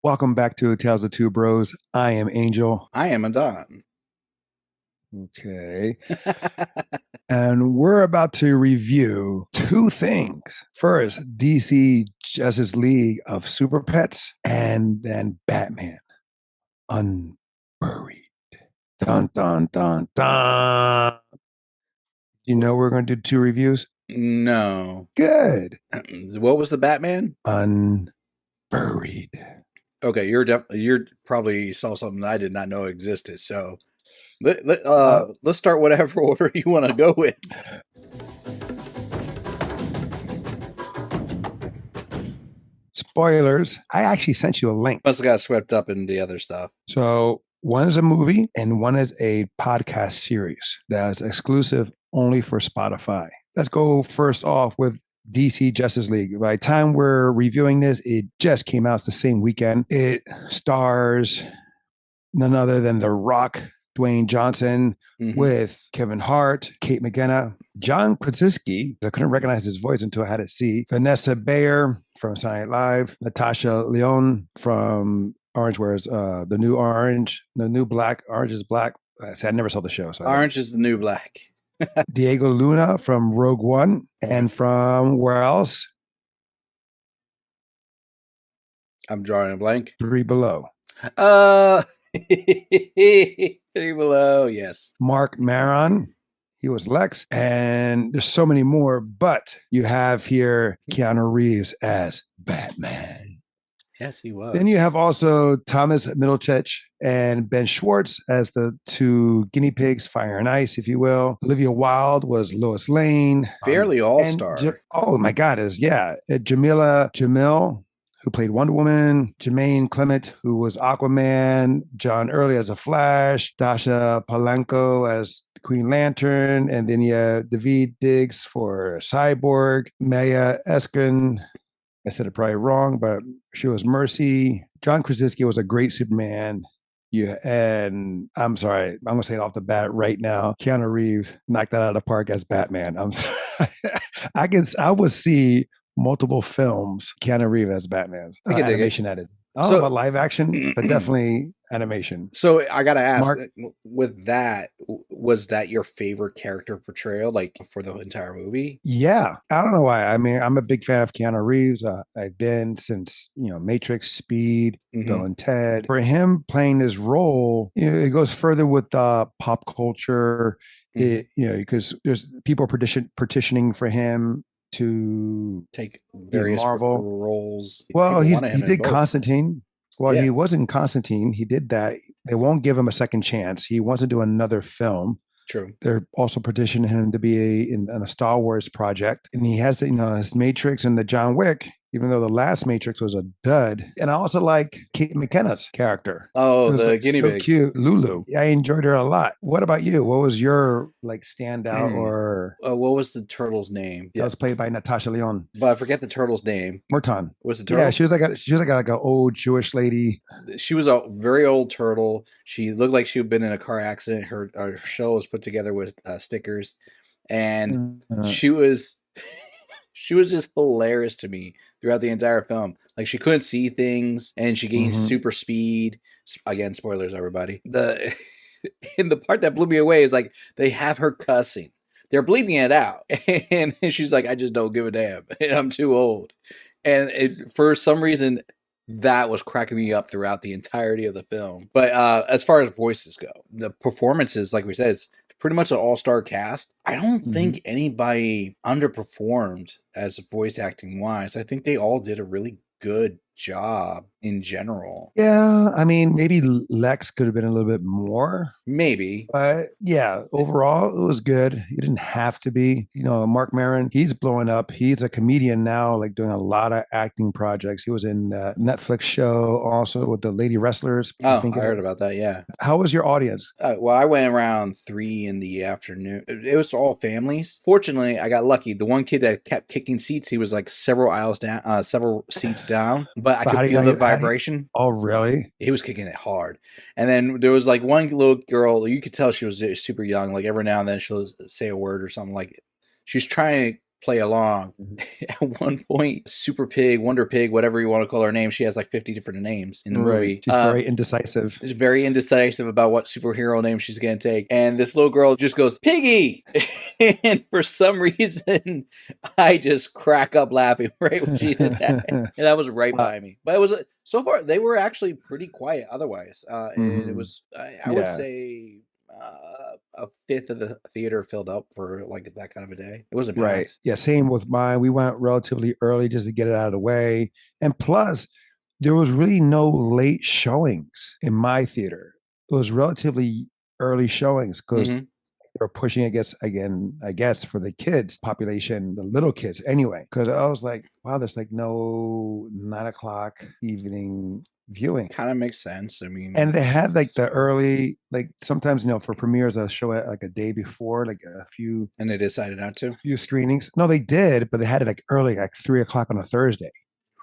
Welcome back to Tales of Two Bros. I am Angel. I am Adan. Okay. And we're about to review two things. First, DC Justice League of Super Pets, and then Batman Unburied. Dun, dun, dun, dun. You know we're going to do two reviews? No. Good. What was the Batman? Unburied. Okay, you're probably saw something that I did not know existed. So let's start whatever order you want to go with. Spoilers. I actually sent you a link. Must have got swept up in the other stuff. So one is a movie and one is a podcast series that is exclusive only for Spotify. Let's go first off with DC Justice League. By the time we're reviewing this, it just came out. It's the same weekend. It stars none other than The Rock, Dwayne Johnson, with Kevin Hart, Kate McKenna, John Krasinski. I couldn't recognize his voice until I had to see. Vanessa Bayer from Saturday Night Live, Natasha Lyonne from Orange Wears the New Orange, the New Black. Orange is Black. I never saw the show. So Orange is the New Black. Diego Luna from Rogue One, and from where else? I'm drawing a blank. Three Below. Three Below, yes. Mark Maron, he was Lex, and there's so many more, but you have here Keanu Reeves as Batman. Yes, he was. Then you have also Thomas Middleditch and Ben Schwartz as the two guinea pigs, Fire and Ice, if you will. Olivia Wilde was Lois Lane. Fairly all-star. Oh my God, Jamila Jamil, who played Wonder Woman, Jermaine Clement, who was Aquaman, John Early as a Flash, Dasha Polanco as Queen Lantern, and then you have Daveed Diggs for Cyborg, Maya Eskin. I said it probably wrong, but she was Mercy. John Krasinski was a great Superman. Yeah, and I'm sorry, I'm gonna say it off the bat right now. Keanu Reeves knocked that out of the park as Batman. I'm sorry. I would see multiple films Keanu Reeves as Batman. Animation, that is. I don't know about live action, but definitely animation. So I gotta ask, Mark, with that, was that your favorite character portrayal, like for the entire movie? Yeah, I don't know why. I mean, I'm a big fan of Keanu Reeves. I've been since Matrix, Speed, Bill and Ted. For him playing this role, it goes further with pop culture. Because there's people petitioning for him to take various Marvel roles. Well, he did Constantine. Well, he wasn't Constantine. He did that. They won't give him a second chance. He wants to do another film. True. They're also petitioning him to be in a Star Wars project, and he has his Matrix and the John Wick. Even though the last Matrix was a dud, and I also like Kate McKenna's character. Oh, the guinea pig, cute, Lulu. I enjoyed her a lot. What about you? What was your standout or? What was the turtle's name? That was played by Natasha Lyonne. But I forget the turtle's name. Murtan. Was the turtle? Yeah, she was like an old Jewish lady. She was a very old turtle. She looked like she had been in a car accident. Her shell was put together with stickers, and she was just hilarious to me throughout the entire film. Like, she couldn't see things, and she gained super speed. Again, spoilers, everybody. And the part that blew me away is, like, they have her cussing. They're bleeping it out. And she's like, I just don't give a damn. I'm too old. And for some reason, that was cracking me up throughout the entirety of the film. But as far as voices go, the performances, like we said, it's pretty much an all-star cast. I don't think anybody underperformed as voice acting wise. I think they all did a really good job in general. Yeah, I mean, maybe Lex could have been a little bit more. Maybe. But yeah, overall, it was good. He didn't have to be. Mark Maron, he's blowing up. He's a comedian now, like doing a lot of acting projects. He was in the Netflix show also with the Lady Wrestlers. Oh, I heard about that, yeah. How was your audience? Well, I went around 3 in the afternoon. It was all families. Fortunately, I got lucky. The one kid that kept kicking seats, he was like several aisles down, several seats down. But I could feel the vibration. Oh, really? He was kicking it hard. And then there was like one little girl, you could tell she was super young. Like every now and then she'll say a word or something, like she's trying to play along. At one point, Super Pig, Wonder Pig, whatever you want to call her name, she has like 50 different names in the movie. She's very indecisive. She's very indecisive about what superhero name she's going to take. And this little girl just goes, Piggy! And for some reason, I just crack up laughing right when she did that. And that was right by me. But it was, so far, they were actually pretty quiet otherwise. And it was, I would say, a fifth of the theater filled up for like that kind of a day. It wasn't right. packed. Yeah, same with mine. We went relatively early just to get it out of the way. And plus, there was really no late showings in my theater. It was relatively early showings because they were pushing against, again, I guess, for the kids population, the little kids anyway. Because I was like, wow, there's like no 9 o'clock evening viewing. Kind of makes sense. I mean, and they had like the early, like sometimes, for premieres, they'll show it like a day before, like a few. And they decided not to? A few screenings. No, they did, but they had it like early, like 3 o'clock on a Thursday.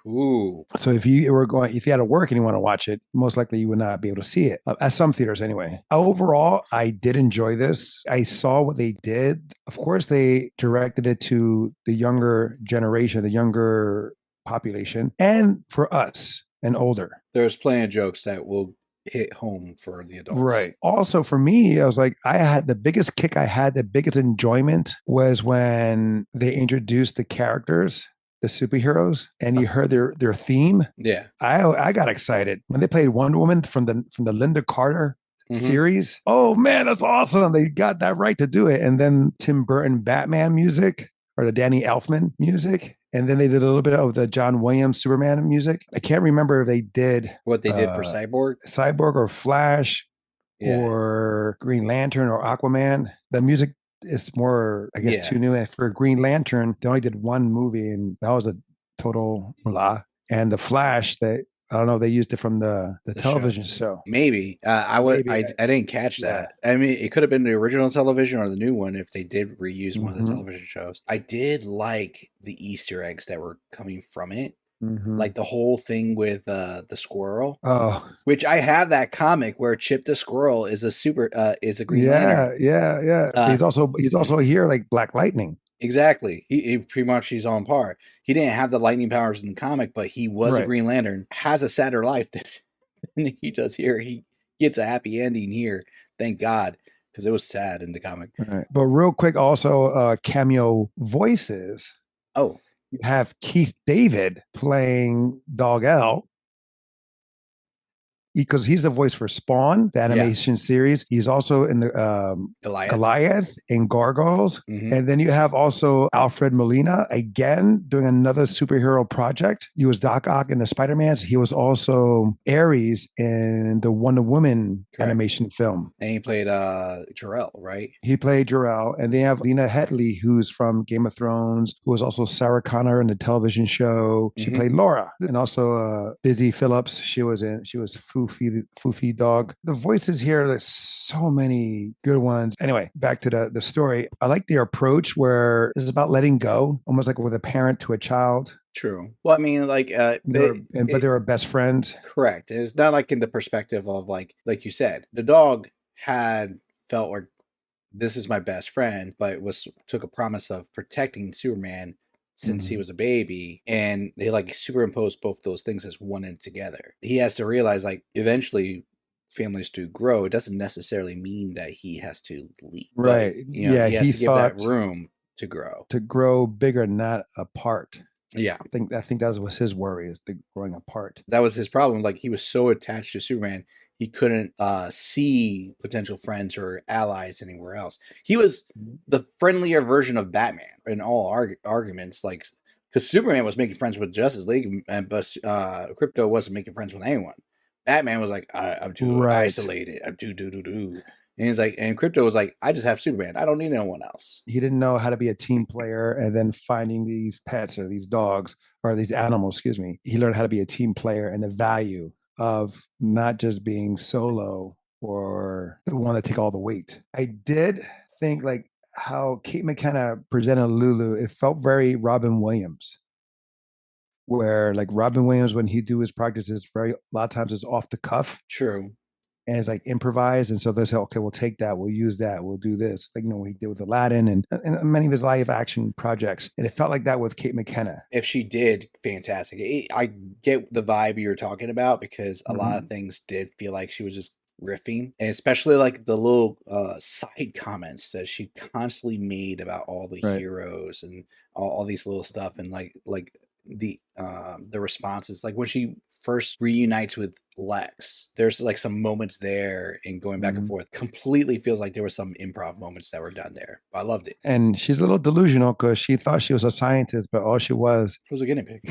Ooh. So if you had to work and you want to watch it, most likely you would not be able to see it at some theaters anyway. Overall, I did enjoy this. I saw what they did. Of course, they directed it to the younger generation, the younger population, and for us and older. There's plenty of jokes that will hit home for the adults. Right. Also for me, I was like, the biggest kick I had, the biggest enjoyment was when they introduced the characters, the superheroes, and you heard their theme. Yeah. I got excited when they played Wonder Woman from the Linda Carter series. Oh man, that's awesome. They got that right to do it. And then Tim Burton Batman music, or the Danny Elfman music. And then they did a little bit of the John Williams Superman music. I can't remember if they did what they did for Cyborg or Flash or Green Lantern or Aquaman. The music is more, I guess, too new. And for Green Lantern, they only did one movie, and that was a total blah. And the Flash, I don't know if they used it from the television show. Maybe. I didn't catch that. I mean, it could have been the original television or the new one if they did reuse one of the television shows. I did like the Easter eggs that were coming from it. Like the whole thing with the squirrel. Oh. Which I have that comic where Chip the Squirrel is a Green Lantern. Yeah. He's also here like Black Lightning. Exactly. He pretty much, he's on par. He didn't have the lightning powers in the comic, but he was a Green Lantern, has a sadder life than he does here. He gets a happy ending here, thank God, because it was sad in the comic. Right. But real quick, also Cameo Voices. Oh. You have Keith David playing Dog L, because he's the voice for Spawn, the animation series. He's also in the Goliath and Gargoyles. And then you have also Alfred Molina, again, doing another superhero project. He was Doc Ock in the Spider-Mans. He was also Ares in the Wonder Woman animation film. And he played Jor-El, right? He played Jor-El. And then you have Lena Headey, who's from Game of Thrones, who was also Sarah Connor in the television show. She played Laura. And also Busy Phillips. She was Foofy Dog. The voices here, there's so many good ones. Anyway, back to the story. I like their approach where it's about letting go, almost like with a parent to a child. True. Well, I mean, like, but they were best friends. Correct. It's not like in the perspective of like you said, the dog had felt like this is my best friend, but took a promise of protecting Superman since he was a baby, and they like superimposed both those things as one and together. He has to realize, like, eventually families do grow. It doesn't necessarily mean that he has to leave. Right. But, he has to give that room to grow. To grow bigger, not apart. Yeah. I think that was his worry, is the growing apart. That was his problem. Like, he was so attached to Superman, he couldn't see potential friends or allies anywhere else. He was the friendlier version of Batman in all arguments, like, because Superman was making friends with Justice League, but Krypto wasn't making friends with anyone. Batman was like, I'm too isolated. I'm too do. And he's like, and Krypto was like, I just have Superman. I don't need anyone else. He didn't know how to be a team player, and then finding these pets or these dogs or these animals, excuse me. He learned how to be a team player and the value of not just being solo or the one to take all the weight. I did think like how Kate McKenna presented Lulu, it felt very Robin Williams. Where like Robin Williams, when he do his practices, a lot of times it's off the cuff. True. and it's like improvised. And so they say, okay, we'll take that, we'll use that, we'll do this. Like, we did with Aladdin and many of his live action projects. And it felt like that with Kate McKenna. If she did, fantastic. I get the vibe you were talking about, because a lot of things did feel like she was just riffing, and especially like the little side comments that she constantly made about all the heroes and all these little stuff, and like the responses, like when she first reunites with Lex, there's like some moments there and going back and forth. Completely feels like there were some improv moments that were done there. I loved it. And she's a little delusional because she thought she was a scientist, but all she was a guinea pig.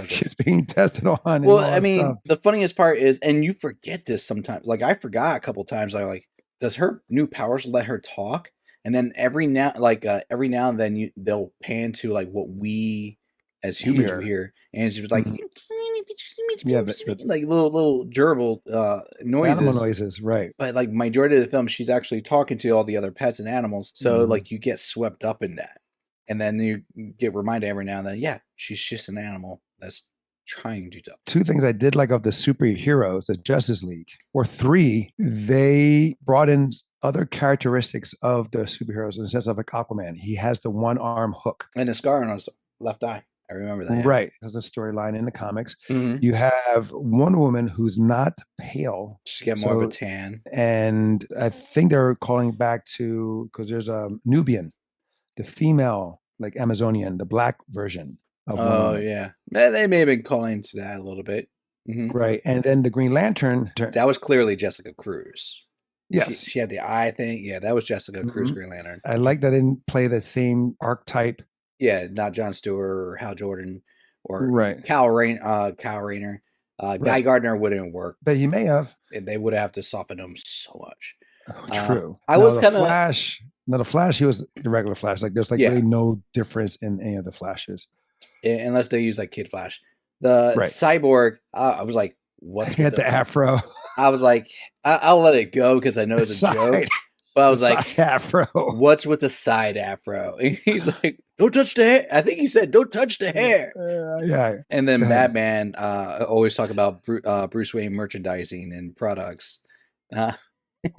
She's being tested on. Well, I mean, the funniest part is, and you forget this sometimes. Like I forgot a couple times. I like, does her new powers let her talk? And then every now and then they'll pan to like what we as humans will hear, and she was like, like little gerbil noises, animal noises, right? But like majority of the film, she's actually talking to all the other pets and animals, so like you get swept up in that, and then you get reminded every now and then, yeah, she's just an animal that's trying to do. Two things I did like of the superheroes, the Justice League, or three, they brought in other characteristics of the superheroes in the sense of like Aquaman. He has the one arm hook and a scar on his left eye. I remember that. Right. There's a storyline in the comics. You have Wonder Woman who's not pale. She got more of a tan. And I think they're calling back to, because there's a Nubian, the female, like Amazonian, the black version of Wonder Woman. Yeah. They may have been calling to that a little bit. Right. And then the Green Lantern. That was clearly Jessica Cruz. Yes. She had the eye thing. Yeah, that was Jessica Cruz, Green Lantern. I like that they didn't play the same archetype. Yeah, not Jon Stewart or Hal Jordan or Kyle Rayner. Guy Gardner wouldn't work. But he may have. They would have to soften him so much. True. I was kind of Flash. No, the Flash, he was the regular Flash. Like there's like really no difference in any of the Flashes. Unless they use like Kid Flash. The Cyborg, I was like, what's he had the afro? I was like, I'll let it go because I know it's a joke. But I was like, afro. What's with the side afro? And he's like, don't touch the hair. I think he said, don't touch the hair. Yeah. And then Batman always talk about Bruce Wayne merchandising and products.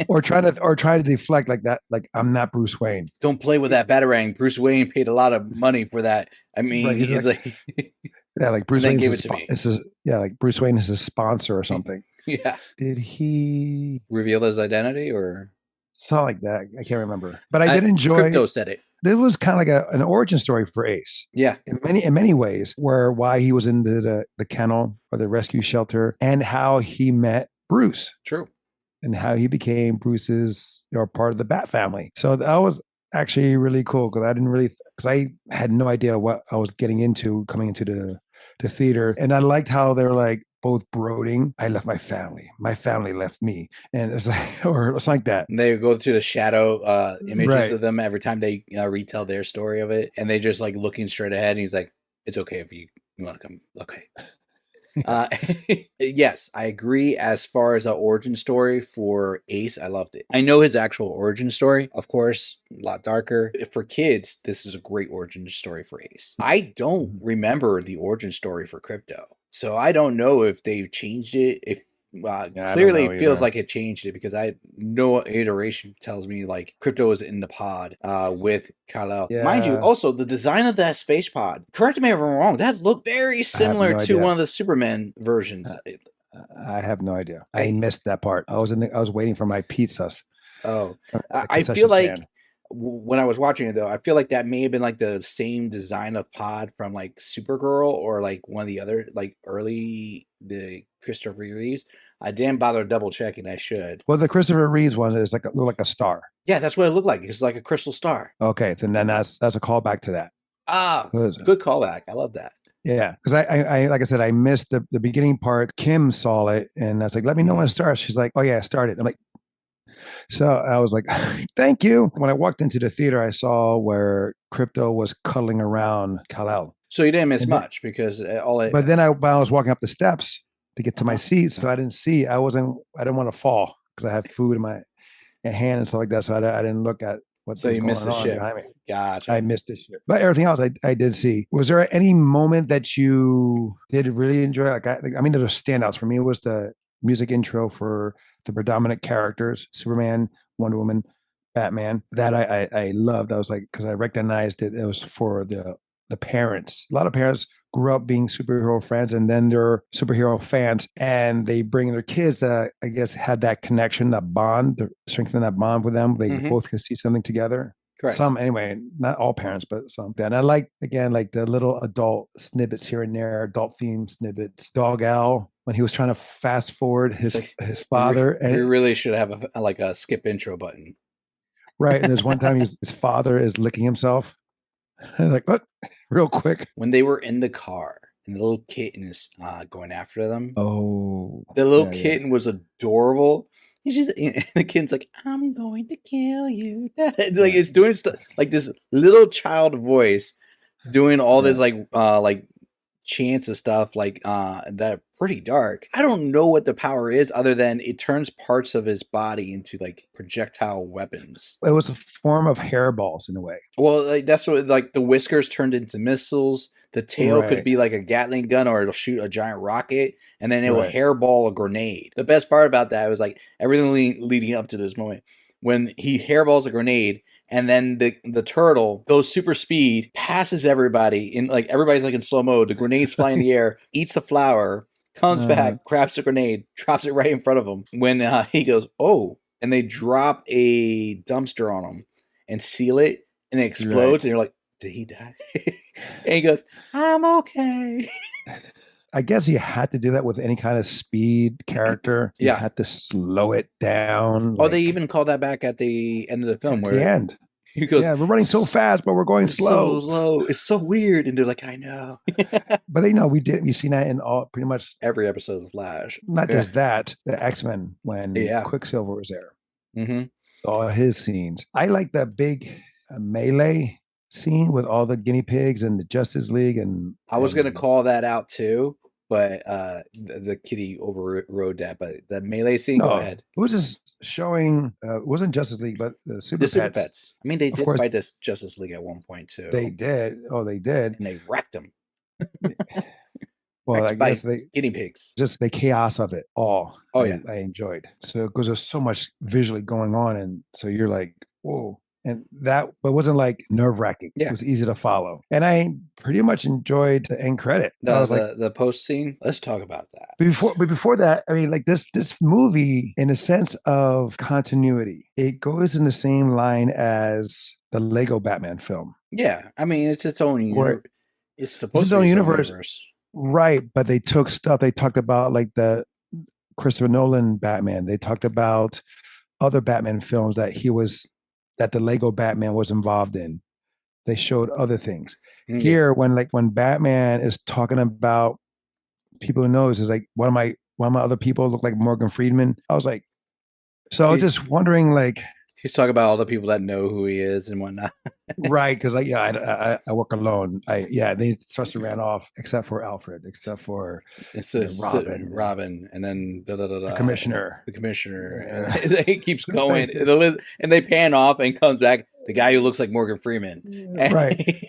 or try to deflect like that. Like, I'm not Bruce Wayne. Don't play with that Batarang. Bruce Wayne paid a lot of money for that. I mean, he's like yeah, like Bruce Wayne gave it to me. Like Bruce Wayne is a sponsor or something. Yeah. Did he reveal his identity or something like that? I can't remember. But I did enjoy. Crypto said it. It was kind of like an origin story for Ace. Yeah. In many ways, why he was in the kennel or the rescue shelter, and how he met Bruce. True. And how he became Bruce's part of the Bat family. So that was actually really cool because I had no idea what I was getting into coming into the theater. And I liked how they were like both brooding. I left my family. My family left me. And it's like, or it's like that. And they go to the shadow images of them every time they retell their story of it. And they just like looking straight ahead. And he's like, it's okay if you want to come. Okay. Yes, I agree. As far as the origin story for Ace, I loved it. I know his actual origin story, of course, a lot darker. For kids, this is a great origin story for Ace. I don't remember the origin story for Crypto, so I don't know if they changed it. If clearly it feels like it changed it, because I know iteration tells me like Crypto was in the pod with Kal-El. Yeah. Mind you, also the design of that space pod, correct me if I'm wrong, that looked very similar to one of the Superman versions. I have no idea. I missed that part. I was waiting for my pizzas. Oh, I feel like when I was watching it though, I feel like that may have been like the same design of pod from like Supergirl or like one of the other like the Christopher Reeves. I didn't bother double checking. I should. Well, the Christopher Reeves one is looked like a star. Yeah, that's what it looked like. It's like a crystal star. Okay, then that's a callback to that. Good callback. I love that. Yeah, because I like I said, I missed the beginning part. Kim saw it, and I was like, "Let me know when it starts." She's like, "Oh yeah, it started." I'm like, so I was like, "Thank you." When I walked into the theater, I saw where Crypto was cuddling around Kal-El. So you didn't miss much because But then I was walking up the steps to get to my seat, so I didn't see. I didn't want to fall because I had food in my hand and stuff like that. So I didn't look at what. So you missed the shit behind me. Gotcha. I missed the shit, but everything else I did see. Was there any moment that you did really enjoy? Like I mean, there were standouts for me. It was the music intro for the predominant characters: Superman, Wonder Woman, Batman. That I loved. I was like, because I recognized it was for the parents. A lot of parents grew up being superhero fans, and then they're superhero fans, and they bring their kids that I guess had that connection, that bond, to strengthen that bond with them. They both can see something together. Correct. Some anyway, not all parents, but some. And I like, again, like the little adult snippets here and there, adult theme snippets. Dog Al, when he was trying to fast forward his father. We really should have a skip intro button. Right. And there's one time his father is licking himself. Like, what? Real quick. When they were in the car and the little kitten is going after them. Oh. The little kitten was adorable. And the kitten's like, I'm going to kill you. Like, it's doing stuff like this little child voice doing all this like chants and stuff like that pretty dark. I don't know what the power is other than it turns parts of his body into like projectile weapons. It was a form of hairballs in a way. Well, like, that's what, like, the whiskers turned into missiles. The tail could be like a Gatling gun, or it'll shoot a giant rocket, and then it will hairball a grenade. The best part about that was like everything leading up to this moment when he hairballs a grenade. And then the turtle goes super speed, passes everybody in, like, everybody's like in slow mode. The grenades fly in the air, eats a flower, comes back, grabs a grenade, drops it right in front of him. When he goes, oh, and they drop a dumpster on him and seal it, and it explodes, and you're like, did he die? And he goes, I'm okay. I guess you had to do that with any kind of speed character. You had to slow it down. Oh, they even called that back at the end of the film. At the end. He goes, yeah, we're running so fast, but we're going slow. So slow. It's so weird. And they're like, I know. But they know we did. We've seen that in pretty much every episode of Flash. Not just that, the X-Men, when Quicksilver was there. Mm-hmm. All his scenes. I like that big melee scene with all the guinea pigs and the Justice League. And I was going to call that out too, but the kitty overrode that. But the melee scene, go ahead. It was just showing, it wasn't Justice League, but the Superpets. I mean, they did fight this Justice League at one point too. They did. Oh, they did. And they wrecked them. Well, I guess guinea pigs. Just the chaos of it all. Oh, yeah. I enjoyed. So, because there's so much visually going on. And so you're like, whoa. And that, but wasn't like nerve wracking. Yeah. It was easy to follow. And I pretty much enjoyed the end credit. The post scene. Let's talk about that. Before that, I mean, like this movie, in a sense of continuity, it goes in the same line as the Lego Batman film. Yeah. I mean, it's its own universe. It's supposed to be its own universe. Right. But they took stuff. They talked about like the Christopher Nolan Batman. They talked about other Batman films that the Lego Batman was involved in. They showed other things. Mm-hmm. Here, when Batman is talking about people who knows, is like, one of my other people look like Morgan Freeman. I was like, I was just wondering, like, he's talking about all the people that know who he is and whatnot. Right, because like, I work alone. They starts to ran off, except for Alfred, except for Robin, and then the commissioner. The commissioner. And it keeps going, and they pan off and comes back. The guy who looks like Morgan Freeman. Right.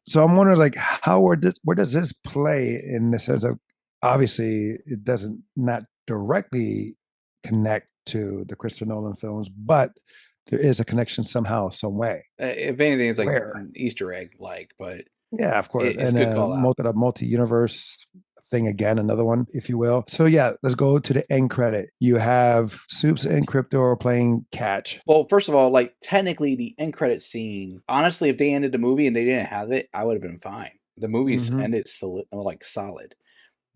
So I'm wondering, like, where does this play in the sense of, obviously it doesn't not directly connect to the Christopher Nolan films, but there is a connection somehow, some way. If anything, it's like an Easter egg, but yeah, of course. It's good call out. Multi-universe thing again, another one, if you will. So yeah, let's go to the end credit. You have Soups and Crypto playing catch. Well, first of all, like, technically the end credit scene, honestly, if they ended the movie and they didn't have it, I would have been fine. The movie's ended solid.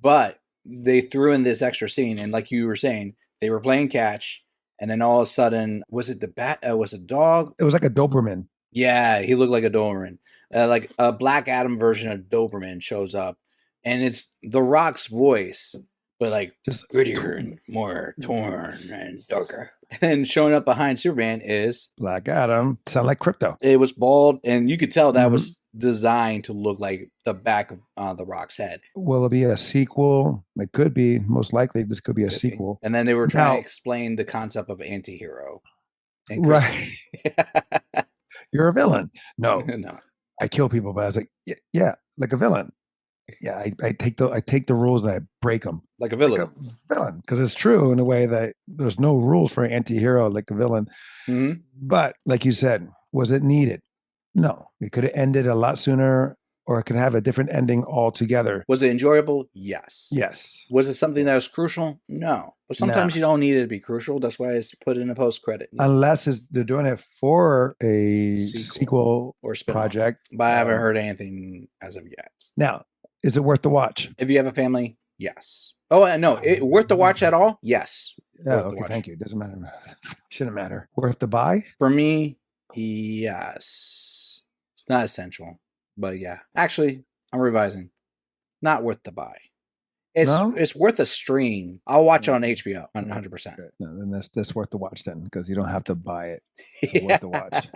But they threw in this extra scene, and like you were saying, they were playing catch, and then all of a sudden, was it was a dog? It was like a Doberman. Yeah, he looked like a Doberman. Like a Black Adam version of Doberman shows up, and it's The Rock's voice, but like just grittier and more torn and darker. And showing up behind Superman is Black Adam. Sound like Crypto. It was bald, and you could tell that was designed to look like the back of The Rock's head. Will it be a sequel? It could be. Most likely, this could be a sequel. And then they were trying to explain the concept of anti-hero. Right. You're a villain. No. No. I kill people, but I was like, yeah, like a villain. Yeah, I take the rules and I break them like a like villain. a villain because it's true in a way that there's no rules for an anti-hero like a villain. Mm-hmm. But like you said, was it needed? No, it could have ended a lot sooner, or it could have a different ending altogether. Was it enjoyable? Yes. Yes. Was it something Yeah. that was crucial? No. But Nah. sometimes you don't need it to be crucial. That's why it's put in a post-credit. Unless they're doing it for a sequel or spinoff. project. But I haven't heard anything as of yet. Now, is it worth the watch? If you have a family, yes. Oh, no. Worth the watch at all? Yes. Yeah, okay, thank you. Doesn't matter. Shouldn't matter. Worth the buy? For me, yes. It's not essential, but yeah. Actually, I'm revising. Not worth the buy. It's worth a stream. I'll watch it on HBO 100%. No, then that's worth the watch then, because you don't have to buy it. It's worth the watch.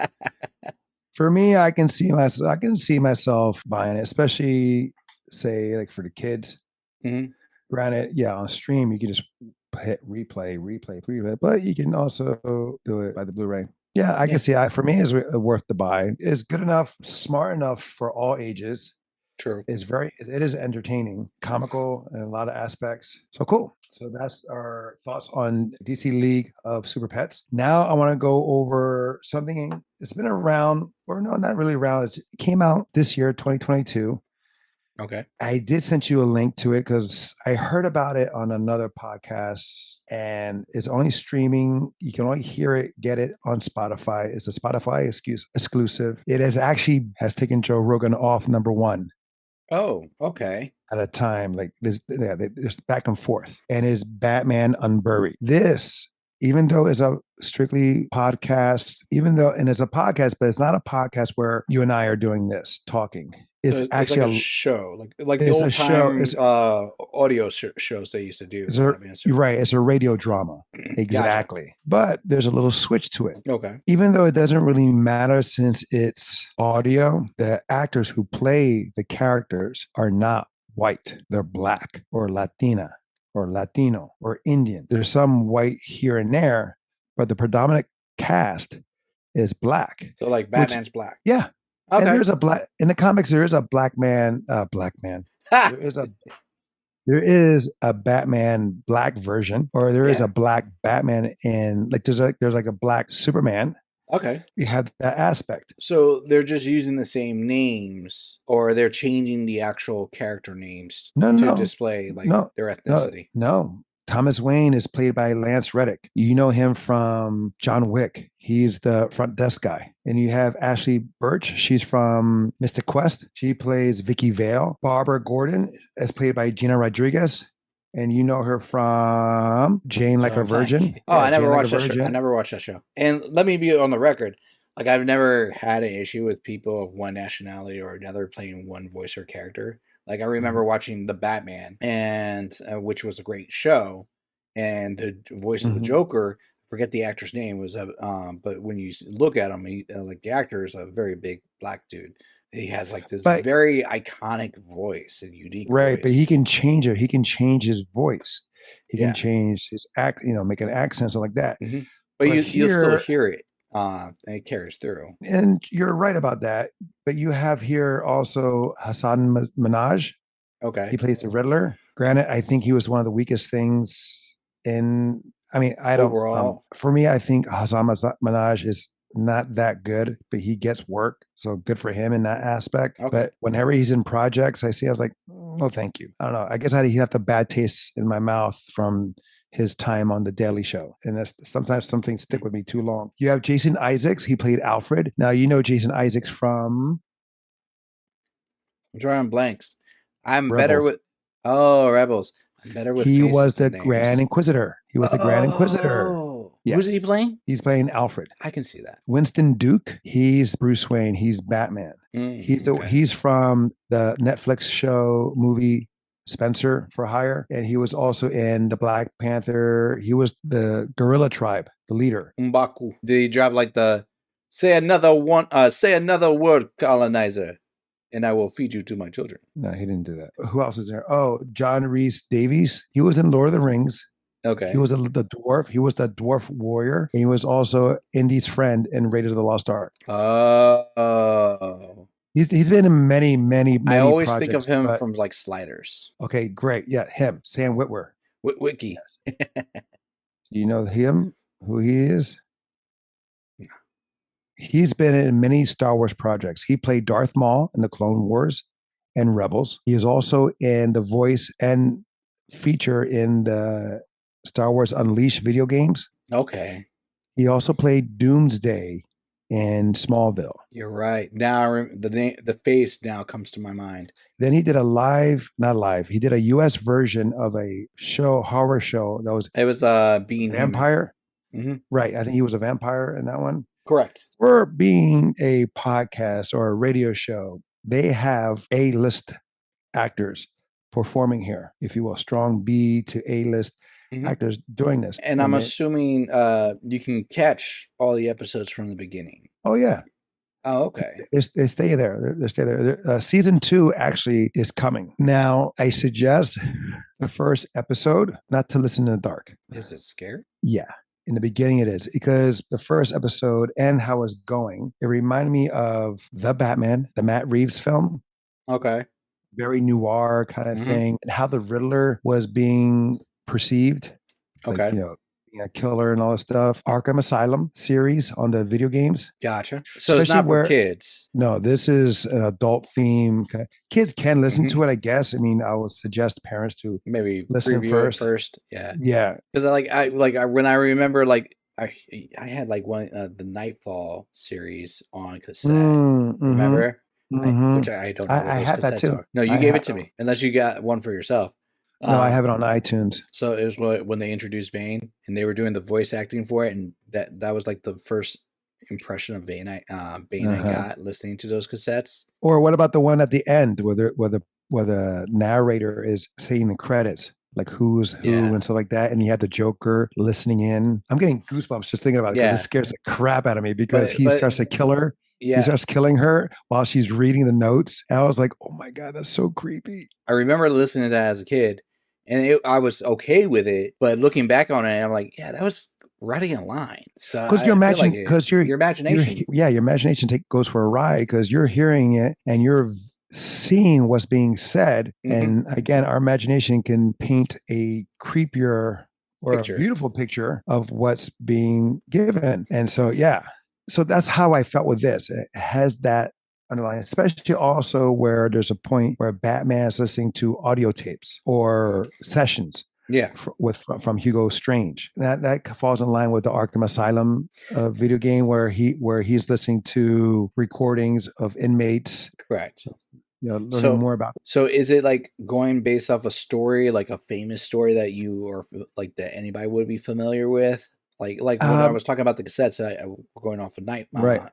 For me, I can see myself buying it, especially say like for the kids. Mm-hmm. Granted, yeah, on stream you can just hit replay, but you can also do it by the Blu-ray. Yeah, I can see. For me, it's worth the buy. It's good enough, smart enough for all ages. True. It is entertaining, comical in a lot of aspects. So cool. So that's our thoughts on DC League of Super Pets. Now I want to go over something that's been around, or no, not really around. It came out this year, 2022. Okay. I did send you a link to it because I heard about it on another podcast, and it's only streaming. You can only hear it, get it on Spotify. It's a Spotify exclusive. It has taken Joe Rogan off #1. Oh, okay. At a time like this, there's back and forth, and it's Batman Unburied. This, even though it's a strictly podcast, and it's a podcast, but it's not a podcast where you and I are doing this talking. It's actually like a show, like the old time audio shows they used to do. You're right. It's a radio drama. Exactly. Gotcha. But there's a little switch to it. Okay. Even though it doesn't really matter since it's audio, the actors who play the characters are not white. They're black or Latina or Latino or Indian. There's some white here and there, but the predominant cast is black. So like Batman's black. Yeah. Okay. And there's in the comics, there is a black man. There is a Batman black version, or there is a black Batman in there's like a black Superman. Okay. You have that aspect. So they're just using the same names, or they're changing the actual character names to display their ethnicity. No. Thomas Wayne is played by Lance Reddick. You know him from John Wick. He's the front desk guy. And you have Ashley Birch. She's from Mystic Quest. She plays Vicky Vale. Barbara Gordon is played by Gina Rodriguez. And you know her from Jane Like a Virgin. Oh, I never watched that show. I never watched that show. And let me be on the record. Like, I've never had an issue with people of one nationality or another playing one voice or character. Like, I remember watching The Batman, and which was a great show, and the voice of the Joker, forget the actor's name, was but when you look at him, the actor is a very big black dude. He has this very iconic voice and unique voice. But he can change it. He can change his voice. He can change his make an accent, something like that. Mm-hmm. But you'll still hear it. And it carries through. And you're right about that. But you have here also Hassan Minaj. Okay. He plays the Riddler. Granted, I think he was one of the weakest things in. I mean, I don't. Overall, for me, I think Hassan Minaj is not that good, but he gets work. So good for him in that aspect. Okay. But whenever he's in projects, I was like, no, thank you. I don't know. I guess he had the bad taste in my mouth from his time on The Daily Show. And that's sometimes some things stick with me too long. You have Jason Isaacs. He played Alfred. Now, you know Jason Isaacs from... I'm drawing blanks. I'm Rebels. Better with... Oh, Rebels. I'm better with He was the Grand Inquisitor. He was the Grand Inquisitor. Yes. Who's he playing? He's playing Alfred. I can see that. Winston Duke. He's Bruce Wayne. He's Batman. He's from the Netflix show movie Spencer for Hire, and he was also in the Black Panther. He was the Guerrilla Tribe, the leader. M'Baku. Did he drop say another word, colonizer, and I will feed you to my children? No, he didn't do that. Who else is there? Oh, John Rhys Davies. He was in Lord of the Rings. Okay. He was the dwarf. He was the dwarf warrior. And he was also Indy's friend in Raiders of the Lost Ark. Oh. He's been in many I many always think of projects. him But from like Sliders. okay, great. Yeah, him, Sam Witwer. Wiki. Yes. Do you know him? Who he is? He's been in many Star Wars projects. He played Darth Maul in the Clone Wars and Rebels. He is also in the voice and feature in the Star Wars Unleashed video games. Okay. He also played Doomsday in Smallville. You're right. Now the face now comes to my mind. Then he did not live. He did a U.S. version of a horror show that was. It was Being vampire. Mm-hmm. Right. I think he was a vampire in that one. Correct. For being a podcast or a radio show, they have A-list actors performing here, if you will, strong B to A-list actors doing this. And I'm assuming you can catch all the episodes from the beginning. Oh, yeah. Oh, okay. They stay there. They stay there. Season 2 actually is coming. Now, I suggest the first episode not to listen in the dark. Is it scary? Yeah. In the beginning, it is, because the first episode and how it's going, it reminded me of The Batman, the Matt Reeves film. Okay. Very noir kind of thing, and how the Riddler was being perceived. Okay. Like, being a killer and all this stuff. Arkham Asylum series on the video games. Gotcha. So it's not for kids. No, this is an adult theme. Kids can listen to it, I guess. I mean, I would suggest parents to maybe listen first. Yeah. Yeah. Because when I remember, like I had like one the Nightfall series on cassette. Remember? Which I don't know. I had that too. No, you gave it to me. Unless you got one for yourself. No, I have it on iTunes. So it was when they introduced Bane and they were doing the voice acting for it, and that was like the first impression of Bane I got listening to those cassettes. Or what about the one at the end where the narrator is saying the credits, like who's who and stuff like that, and you had the Joker listening in? I'm getting goosebumps just thinking about it, because it scares the crap out of me, because he starts to kill her. Yeah. He starts killing her while she's reading the notes. And I was like, oh my God, that's so creepy. I remember listening to that as a kid, and I was okay with it. But looking back on it, I'm like, yeah, that was writing a line. So because your imagination, your imagination goes for a ride, because you're hearing it and you're seeing what's being said. And again, our imagination can paint a creepier or a beautiful picture of what's being given. And so, yeah. So that's how I felt with this. It has that underlying, especially also where there's a point where Batman is listening to audio tapes or sessions. Yeah, from Hugo Strange. That falls in line with the Arkham Asylum video game, where he's listening to recordings of inmates. Correct. Learning more about. So is it like going based off a story, like a famous story that you or like that anybody would be familiar with? Like when I was talking about the cassettes, we're going off of Nightfall.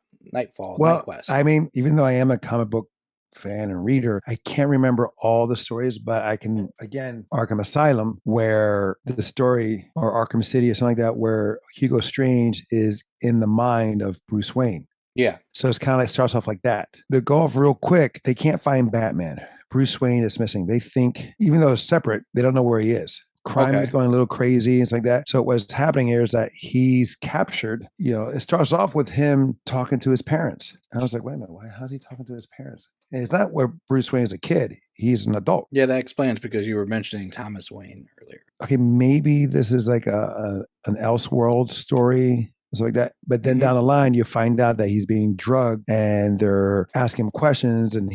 Well, Nightquest. I mean, even though I am a comic book fan and reader, I can't remember all the stories, but I can, again, Arkham Asylum, where the story, or Arkham City or something like that, where Hugo Strange is in the mind of Bruce Wayne. Yeah. So it's kind of like starts off like that. To go off real quick, they can't find Batman. Bruce Wayne is missing. They think, even though it's separate, they don't know where he is. Crime is going a little crazy and stuff like that. So what's happening here is that he's captured. It starts off with him talking to his parents. And I was like, wait a minute, how's he talking to his parents? And it's not where Bruce Wayne is a kid. He's an adult. Yeah, that explains, because you were mentioning Thomas Wayne earlier. Okay, maybe this is like an Elseworld story, something like that. But then down the line, you find out that he's being drugged, and they're asking him questions, and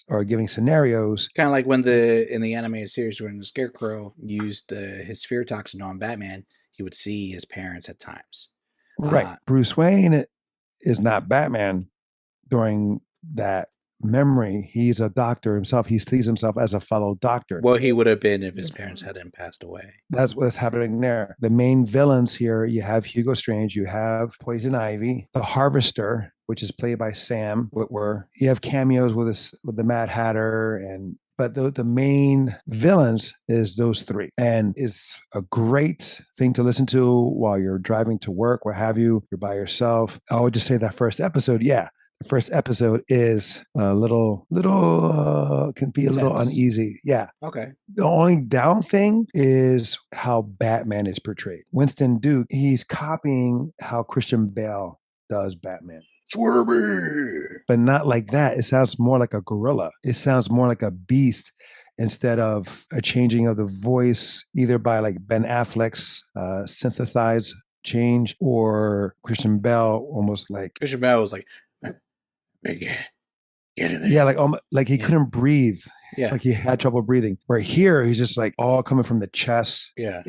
or giving scenarios. Kind of like when in the animated series, when the Scarecrow used his fear toxin on Batman, he would see his parents at times. Right. Bruce Wayne is not Batman during that memory. He's a doctor himself. He sees himself as a fellow doctor. Well, he would have been if his parents hadn't passed away. That's what's happening there. The main villains here, you have Hugo Strange, you have Poison Ivy, the Harvester, which is played by Sam Witwer. You have cameos with the Mad Hatter, but the main villains is those three, and it's a great thing to listen to while you're driving to work, what have you. You're by yourself. I would just say that first episode, yeah. The first episode is a little can be a little uneasy. Yeah. Okay. The only down thing is how Batman is portrayed. Winston Duke, he's copying how Christian Bale does Batman. Swerve. But not like that. It sounds more like a gorilla. It sounds more like a beast instead of a changing of the voice, either by like Ben Affleck's synthesized change or Christian Bell, almost like Christian Bell was like, get in there. Yeah, like he couldn't breathe. Yeah. Like he had trouble breathing. Where here, he's just like all coming from the chest. Yeah.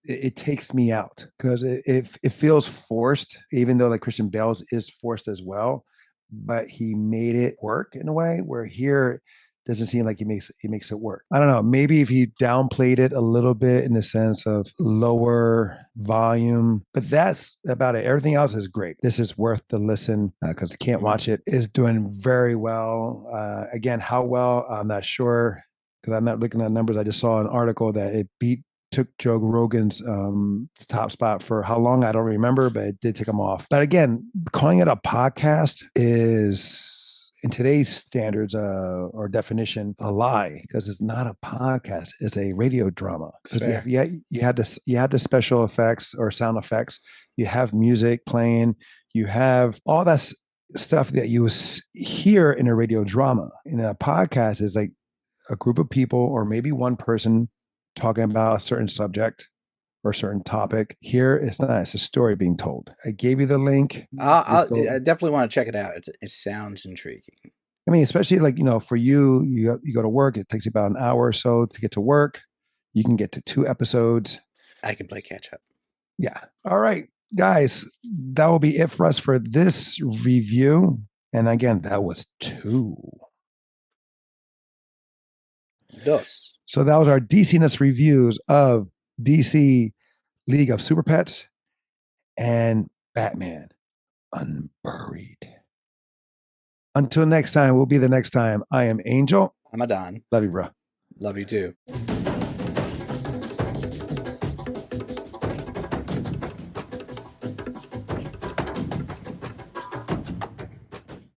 It takes me out because it feels forced, even though like Christian Bale's is forced as well. But he made it work in a way where here doesn't seem like he makes it work. I don't know. Maybe if he downplayed it a little bit in the sense of lower volume, but that's about it. Everything else is great. This is worth the listen because you can't watch it. Is doing very well. Again, how well I'm not sure because I'm not looking at numbers. I just saw an article that it took Joe Rogan's top spot for how long I don't remember, but it did take him off. But again, calling it a podcast is in today's standards or definition a lie because it's not a podcast; it's a radio drama. Because you had the special effects or sound effects, you have music playing, you have all that stuff that you hear in a radio drama. In a podcast, is like a group of people or maybe one person talking about a certain subject or a certain topic. Here, it's not. It's a story being told. I gave you the link. I definitely want to check it out. It sounds intriguing. I mean, especially like, for you go to work. It takes you about an hour or so to get to work. You can get to 2 episodes. I can play catch up. Yeah. All right, guys. That will be it for us for this review. And again, that was 2. Dos. So that was our DC-ness reviews of DC League of Superpets and Batman Unburied. Until next time, we'll be the next time. I am Angel. I'm Adan. Love you, bro. Love you too.